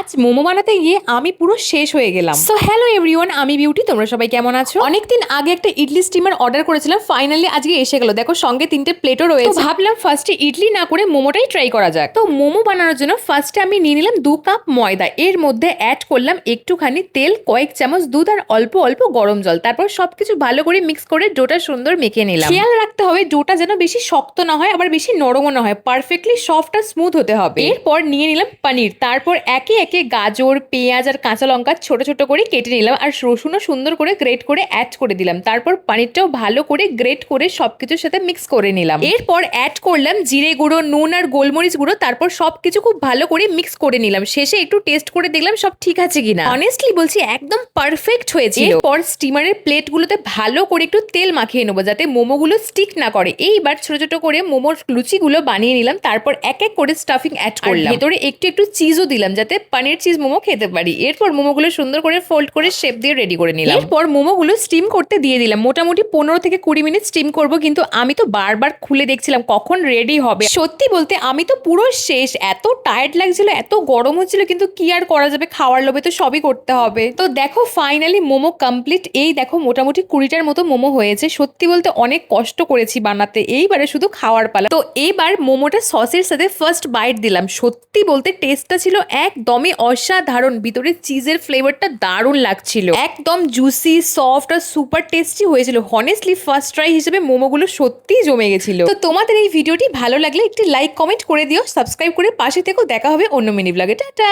আজ মোমো বানাতে গিয়ে আমি পুরো শেষ হয়ে গেলাম। সো হ্যালো এভরিওয়ান, আমি বিউটি, তোমরা সবাই কেমন আছো? অনেকদিন আগে একটা ইডলি স্টিমার অর্ডার করেছিলাম, ফাইনালি আজকে এসে গেল। দেখো সঙ্গে 3টে প্লেটও রয়েছে। তো ভাবলাম ফার্স্টে ইডলি না করে মোমোটাই ট্রাই করা যাক। তো মোমো বানানোর জন্য ফার্স্টে আমি নিয়ে নিলাম 2 কাপ ময়দা, এর মধ্যে অ্যাড করলাম একটুখানি তেল, কয়েক চামচ দুধ আর অল্প অল্প গরম জল। তারপর সবকিছু ভালো করে মিক্স করে ডোটা সুন্দর মেখে নিলাম। খেয়াল রাখতে হবে ডোটা যেন বেশি শক্ত না হয় আবার বেশি নরমও না হয়, পারফেক্টলি সফট আর স্মুথ হতে হবে। এরপর নিয়ে নিলাম পনির, তারপর একে একে গাজর, পেঁয়াজ আর কাঁচা লঙ্কা ছোট ছোট করে কেটে নিলাম আর রসুনও সুন্দর করে গ্রেট করে অ্যাড করে দিলাম। তারপর পনিরটাও ভালো করে গ্রেট করে সবকিছুর সাথে মিক্স করে নিলাম। এরপর অ্যাড করলাম জিরে গুঁড়ো, নুন আর গোলমরিচ গুঁড়ো। তারপর সবকিছু খুব ভালো করে মিক্স করে নিলাম। শেষে একটু টেস্ট করে দেখলাম সব ঠিক আছে কিনা। অনেস্টলি বলছি একদম পারফেক্ট হয়েছিল। এরপর স্টিমারের প্লেটগুলোতে ভালো করে একটু তেল মাখিয়ে নেবো যাতে মোমোগুলো স্টিক না করে। এইবার ছোট ছোট করে মোমোর লুচিগুলো বানিয়ে নিলাম। তারপর এক এক করে স্টাফিং অ্যাড করলাম, ভেতরে একটু একটু চিজও দিলাম যাতে পনির চিজ মোমো খেতে পারি। এরপর মোমোগুলো সুন্দর করে ফোল্ড করে শেপ দিয়ে রেডি করে নিলাম। এরপর মোমোগুলো স্টিম করতে দিয়ে দিলাম। মোটামুটি 15 থেকে 20 মিনিট স্টিম করব, কিন্তু আমি তো বারবার খুলে দেখছিলাম কখন রেডি হবে। সত্যি বলতে আমি তো পুরো শেষ, এত টায়ার্ড লাগছিল, এত গরম হচ্ছিল, কিন্তু কি আর করা যাবে, খাওয়ার লোভে তো সবই করতে হবে। তো দেখো ফাইনালি মোমো কমপ্লিট। এই দেখো মোটামুটি 20টার মতো মোমো হয়েছে। সত্যি বলতে অনেক কষ্ট করেছি বানাতে, এইবারে শুধু খাওয়ার পালা। তো এইবার মোমোটা সসের সাথে ফার্স্ট বাইট দিলাম। সত্যি বলতে টেস্টটা ছিল একদমই অসাধারণ, ভিতরে চিজের ফ্লেভারটা দারুণ লাগছিল, একদম জুসি, সফট আর সুপার টেস্টি হয়েছিল। হনেস্টলি ফার্স্ট ট্রাই হিসেবে মোমোগুলো সত্যিই জমে গেছিল। তো তোমাদের এই ভিডিওটি ভালো লাগলে একটি লাইক কমেন্ট করে দিও, সাবস্ক্রাইব করে পাশে থেকো। দেখা হবে অন্য মিনি ব্লগে। টাটা।